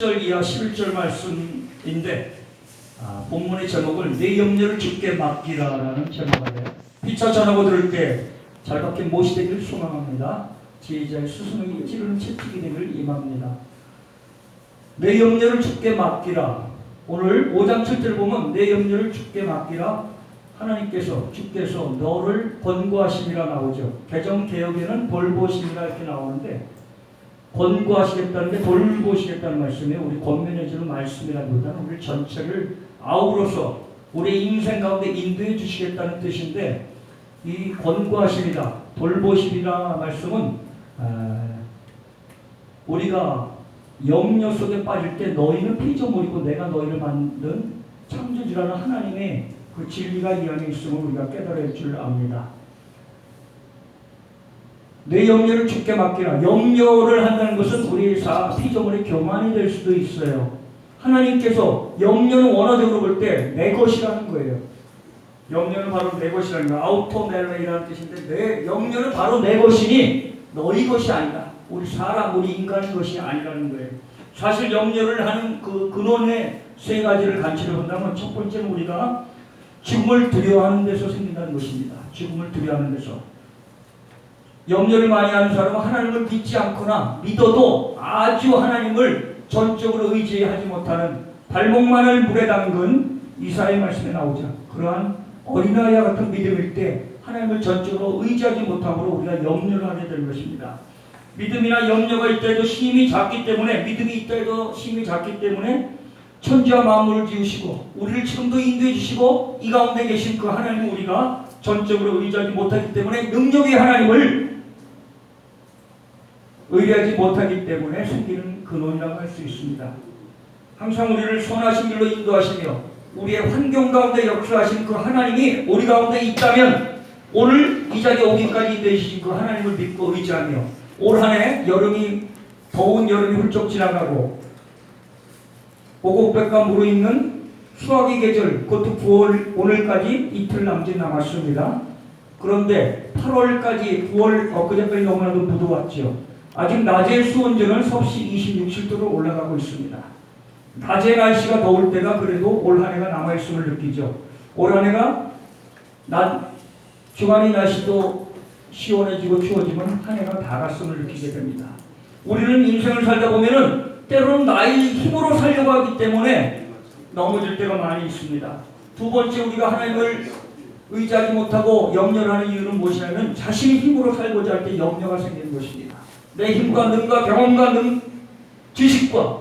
10절 이하 11절 말씀인데 본문의 제목을 내 염려를 주께 맡기라라는 제목을 해요. 피차 전하고 들을 때 잘 박힌 못이 되기를 소망합니다. 지혜자의 스승의 찌르는 채찍이 되기를 임합니다. 내 염려를 주께 맡기라. 오늘 5장 7절 보면 내 염려를 주께 맡기라. 하나님께서 주께서 너를 권고하심이라 나오죠. 개정개혁에는 돌보심이라 이렇게 나오는데 권고하시겠다는 게 돌보시겠다는 말씀이에요. 우리 권면해주는 말씀이라기보다는 우리 전체를 아우러서 우리 인생 가운데 인도해 주시겠다는 뜻인데, 이 권고하심이다, 돌보심이라 말씀은 우리가 염려 속에 빠질 때 너희는 피조물이고 내가 너희를 만든 창조주라는 하나님의 그 진리가 이 안에 있음을 우리가 깨달을 줄 압니다. 내 염려를 주께 맡기라. 염려를 한다는 것은 우리 피조물의 교만이 될 수도 있어요. 하나님께서 염려는 원어적으로 볼 때 내 것이라는 거예요. 염려는 바로 내 것이라는 거예요. 아우토멜레이라는 뜻인데, 내 염려는 바로 내 것이니 너희 것이 아니다. 우리 사람, 우리 인간의 것이 아니라는 거예요. 사실 염려를 하는 그 근원의 세 가지를 간추려 본다면, 첫 번째는 우리가 죽음을 두려워하는 데서 생긴다는 것입니다. 죽음을 두려워하는 데서. 염려를 많이 하는 사람은 하나님을 믿지 않거나 믿어도 아주 하나님을 전적으로 의지하지 못하는 발목만을 물에 담근 이사야의 말씀에 나오죠. 그러한 어린아이와 같은 믿음일 때 하나님을 전적으로 의지하지 못함으로 우리가 염려를 하게 되는 것입니다. 믿음이나 염려가 있더라도 힘이 작기 때문에, 믿음이 있더라도 힘이 작기 때문에 천지와 만물을 지으시고 우리를 지금도 인도해 주시고 이 가운데 계신 그 하나님을 우리가 전적으로 의지하지 못하기 때문에, 능력의 하나님을 의뢰하지 못하기 때문에 생기는 근원이라고 할 수 있습니다. 항상 우리를 선하신 길로 인도하시며 우리의 환경 가운데 역사하신 그 하나님이 우리 가운데 있다면, 오늘 이 자리에 오기까지 되신 그 하나님을 믿고 의지하며 올 한 해 더운 여름이 훌쩍 지나가고 오곡백과 무르익는 수확의 계절, 그것도 9월 오늘까지 이틀 남짓 남았습니다. 그런데 8월까지 9월 엊그제까지 너무나도 무더웠죠. 아직 낮의 수온전은 섭씨 26, 7도로 올라가고 있습니다. 낮의 날씨가 더울 때가 그래도 올 한 해가 남아있음을 느끼죠. 올 한 해가 주간의 날씨도 시원해지고 추워지면 한 해가 다 갔음을 느끼게 됩니다. 우리는 인생을 살다 보면은 때로는 나의 힘으로 살려고 하기 때문에 넘어질 때가 많이 있습니다. 두 번째, 우리가 하나님을 의지하지 못하고 염려를 하는 이유는 무엇이냐면, 자신의 힘으로 살고자 할 때 염려가 생기는 것입니다. 내 힘과 능과 경험과 지식과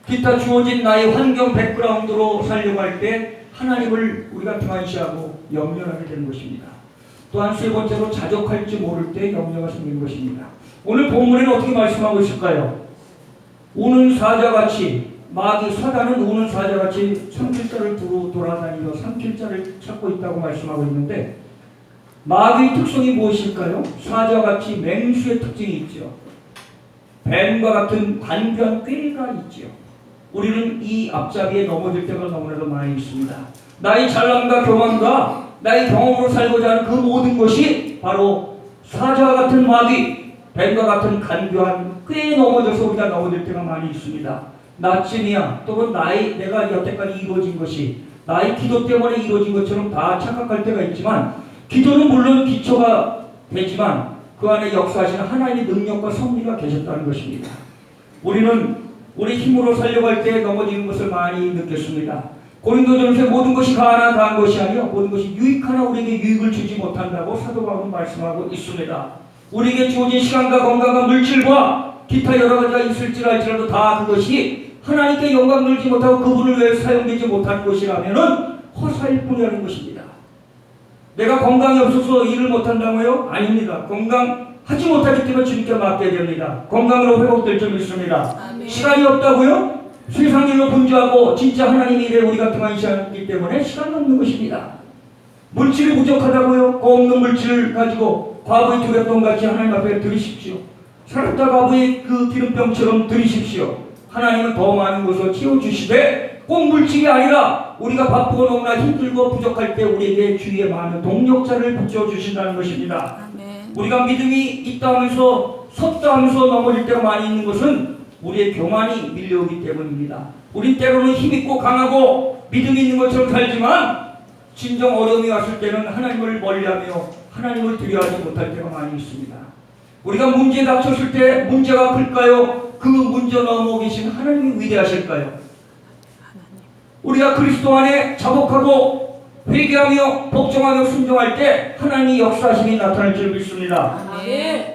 기타 주어진 나의 환경 백그라운드로 살려고 할 때 하나님을 우리가 등한시하고 염려를 하게 되는 것입니다. 또한 세 번째로, 자족할지 모를 때 염려가 생기는 것입니다. 오늘 본문에는 어떻게 말씀하고 있을까요? 우는 사자같이, 사단은 우는 사자같이 삼킬자를 두루 돌아다니며 삼킬자를 찾고 있다고 말씀하고 있는데, 마귀의 특성이 무엇일까요? 사자같이 맹수의 특징이 있죠. 뱀과 같은 관귀한 꾀가 있죠. 우리는 이 앞잡이에 넘어질 때가 너무나도 많이 있습니다. 나의 잘남과 교만과 나의 경험으로 살고자 하는 그 모든 것이 바로 사자와 같은 마귀, 뱀과 같은 간교한 꾀에 넘어져서 우리가 넘어질 때가 많이 있습니다. 나쯤이야, 또는 내가 여태까지 이루어진 것이 나의 기도 때문에 이루어진 것처럼 다 착각할 때가 있지만, 기도는 물론 기초가 되지만 그 안에 역사하시는 하나님의 능력과 섭리가 계셨다는 것입니다. 우리는 우리 힘으로 살려고 할 때 넘어지는 것을 많이 느꼈습니다. 고린도전서에 모든 것이 가한 것이 아니요 모든 것이 유익하나 우리에게 유익을 주지 못한다고 사도 바울은 말씀하고 있습니다. 우리에게 주어진 시간과 건강과 물질과 기타 여러 가지가 있을지라도 다 그것이 하나님께 영광 돌지 못하고 그분을 위해 사용되지 못하는 것이라면은 허사일 뿐이라는 것입니다. 내가 건강이 없어서 일을 못한다고요? 아닙니다. 건강하지 못하기 때문에 주님께 맡겨야 됩니다. 건강으로 회복될 점이 있습니다. 아멘. 시간이 없다고요? 세상 일로 분주하고 진짜 하나님의 일에 우리가 등한시하기 때문에 시간이 없는 것입니다. 물질이 부족하다고요? 그 없는 물질을 가지고 과부의 두렵돈같이 하나님 앞에 드리십시오. 살았다 과부의 그 기름병처럼 드리십시오. 하나님은 더 많은 것을 채워주시되, 꼭 물질이 아니라 우리가 바쁘고 너무나 힘들고 부족할 때 우리에게 주위에 많은 동력자를 붙여주신다는 것입니다. 아멘. 우리가 믿음이 있다 하면서 섰다 하면서 넘어질 때가 많이 있는 것은 우리의 교만이 밀려오기 때문입니다. 우린 때로는 힘있고 강하고 믿음이 있는 것처럼 살지만 진정 어려움이 왔을 때는 하나님을 멀리하며 하나님을 두려워하지 못할 때가 많이 있습니다. 우리가 문제에 닥쳤을 때 문제가 클까요? 그 문제 넘어 계신 하나님이 위대하실까요? 우리가 그리스도 안에 자복하고 회개하며 복종하며 순종할 때 하나님의 역사심이 나타날 줄 믿습니다. 아멘.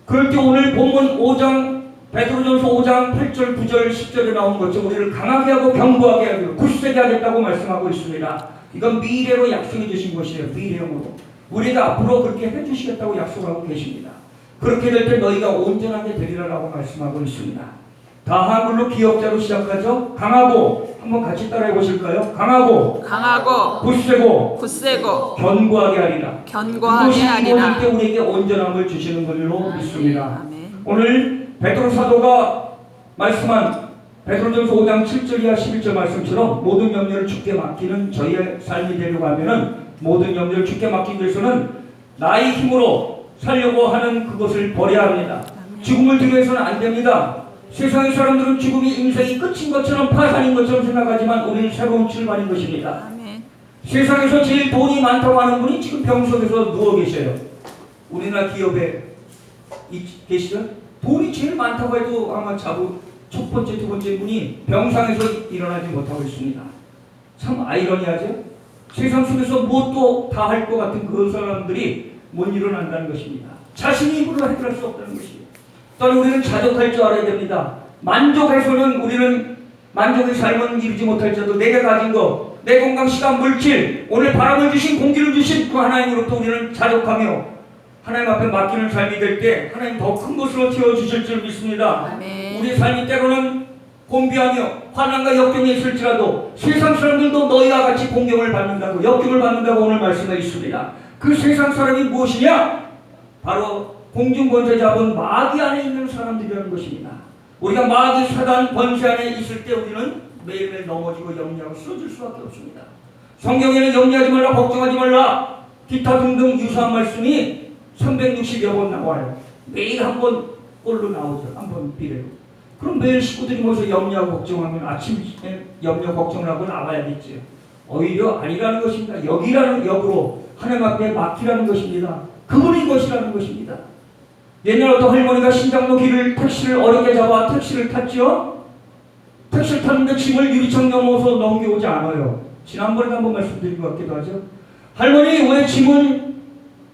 그럴 때 오늘 본문 5장 베드로전서 5장 8절 9절 10절에 나온 것처럼 우리를 강하게 하고 견고하게 하고 굳세게 하겠다고 말씀하고 있습니다. 이건 미래로 약속해 주신 것이에요. 미래형으로 우리가 앞으로 그렇게 해주시겠다고 약속하고 계십니다. 그렇게 될 때 너희가 온전하게 되리라라고 말씀하고 있습니다. 다 한글로 기억자로 시작하죠. 강하고 한번 같이 따라해 보실까요? 강하고 굳세고 견고하게 하리라. 그것이 이루어질 때 우리에게 온전함을 주시는 걸로 믿습니다. 오늘 베드로 사도가 말씀한 베드로전서 5장 7절 이하 11절 말씀처럼 모든 염려를 주께 맡기는 저희의 삶이 되려고 하면은 모든 염려를 주께 맡기기 위해서는 나의 힘으로 살려고 하는 그것을 버려야 합니다. 죽음을 두려워해서는 안 됩니다. 세상의 사람들은 죽음이 인생이 끝인 것처럼 파산인 것처럼 생각하지만 우리는 새로운 출발인 것입니다. 세상에서 제일 돈이 많다고 하는 분이 지금 병석에서 누워 계셔요. 우리나라 기업에 계시죠? 돈이 제일 많다고 해도 아마 첫 번째, 두 번째 분이 병상에서 일어나지 못하고 있습니다. 참 아이러니하죠? 세상 속에서 무엇도 다 할 것 같은 그 사람들이 못 일어난다는 것입니다. 자신이 힘으로 해결할 수 없다는 것입니다. 또한 우리는 자족할 줄 알아야 됩니다. 만족해서는 우리는 만족의 삶은 이루지 못할지라도 내가 가진 것, 내 건강, 시간, 물질, 오늘 바람을 주신 공기를 주신 그 하나님으로부터 우리는 자족하며 하나님 앞에 맡기는 삶이 될 때 하나님 더 큰 것으로 채워주실 줄 믿습니다. 아멘. 우리 삶이 때로는 곤비하며 환난과 역경이 있을지라도 세상 사람들도 너희와 같이 공경을 받는다고 역경을 받는다고 오늘 말씀해 있습니다. 그 세상 사람이 무엇이냐? 바로 공중권세 잡은 마귀 안에 있는 사람들이라는 것입니다. 우리가 마귀 사단 권세 안에 있을 때 우리는 매일매일 넘어지고 염려하고 쓰러질 수밖에 없습니다. 성경에는 염려하지 말라, 걱정하지 말라, 기타 등등 유사한 말씀이 360여 번 나와요. 매일 한 번 꼴로 나오죠. 한 번 비례로. 그럼 매일 식구들이 모여서 염려하고 걱정하면 아침에 염려 걱정을 하고 나와야겠죠. 오히려 아니라는 것입니다. 여기라는 역으로 하나님 앞에 맡기라는 것입니다. 그분인 것이라는 것입니다. 옛날 어떤 할머니가 신장로 길을 택시를 어렵게 잡아 택시를 탔죠. 택시를 탔는데 짐을 유리창 넘어서 넘겨오지 않아요. 지난번에 한번 말씀드린 것 같기도 하죠. 할머니 왜 짐은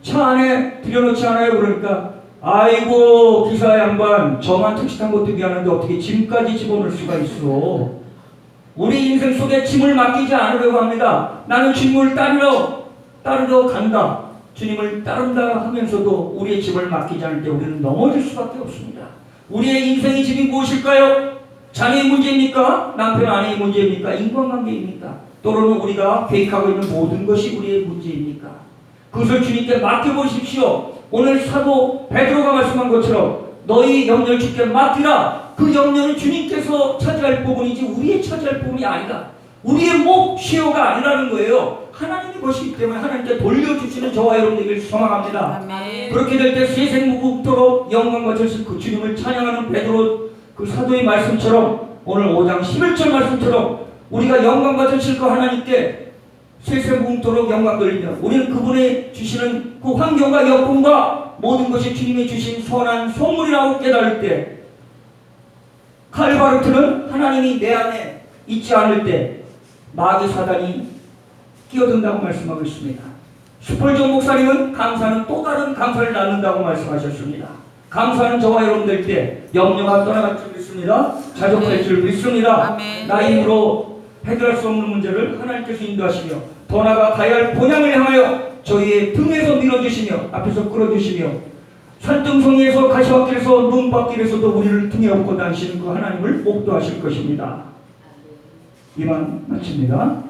차 안에 들여놓지 않아요? 그러니까 아이고 기사 양반 저만 택시 탄 것도 미안한데 어떻게 짐까지 집어넣을 수가 있어. 우리 인생 속에 짐을 맡기지 않으려고 합니다. 나는 주님을 따르러 간다. 주님을 따른다 하면서도 우리의 짐을 맡기지 않을 때 우리는 넘어질 수밖에 없습니다. 우리의 인생의 짐이 무엇일까요? 자녀의 문제입니까? 남편 아내의 문제입니까? 인간관계입니까? 또는 우리가 계획하고 있는 모든 것이 우리의 문제입니까? 그것을 주님께 맡겨보십시오. 오늘 사도 베드로가 말씀한 것처럼 너희 염려를 주께 맡기라. 그 염려는 주님께서 차지할 부분이지 우리의 차지할 부분이 아니다. 우리의 목 쉐어가 아니라는 거예요. 하나님의 것이기 때문에 하나님께 돌려주시는 저와 여러분에게 소망합니다. 아멘. 그렇게 될 때 세생무국토록 영광과 절실 그 주님을 찬양하는 베드로 그 사도의 말씀처럼 오늘 5장 11절 말씀처럼 우리가 영광과 절실 그 하나님께 세세무궁토록 영광 돌리며 우리는 그분의 주시는 그 환경과 여건과 모든 것이 주님이 주신 선한 선물이라고 깨달을 때 칼바르트는 하나님이 내 안에 있지 않을 때 마귀 사단이 끼어든다고 말씀하고 있습니다. 스펄전 목사님은 강사는 또 다른 강사를 낳는다고 말씀하셨습니다. 강사는 저와 여러분들 때 염려가 떠나갈 줄 믿습니다. 자족할 줄 믿습니다. 아멘. 나 힘으로 해결할 수 없는 문제를 하나님께서 인도하시며 더 나아가 가야 할 본향을 향하여 저희의 등에서 밀어주시며 앞에서 끌어주시며 산등성에서 가시밭길에서 눈밭길에서도 우리를 등에 업고 다니시는 그 하나님을 목도하실 것입니다. 이만 마칩니다.